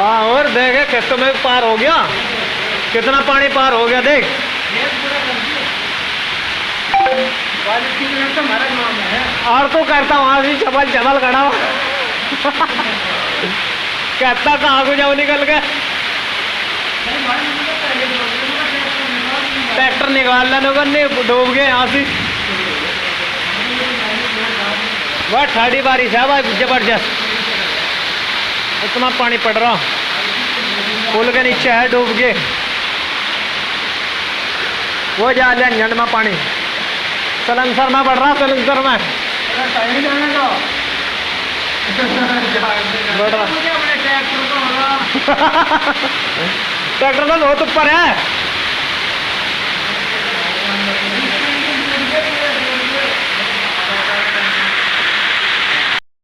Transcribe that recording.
हाँ और देखे खेतों में पार हो गया, कितना पानी पार हो गया देख। और तो करता वहां से चबल चबल खड़ा हो कहता कहाँ को जाओ निकल के। ट्रैक्टर निकाल लेने डूब गए यहाँ से। वह ठाड़ी बारिश है भाई जबरदस्त, इतना पानी पड़ रहा, पुल के नीचे है डूब के। वो जा ले अंजन में पानी, सलंसर में पड़ रहा, सलंसर में बढ़ रहा। ट्रैक्टर तो बहुत ऊपर है।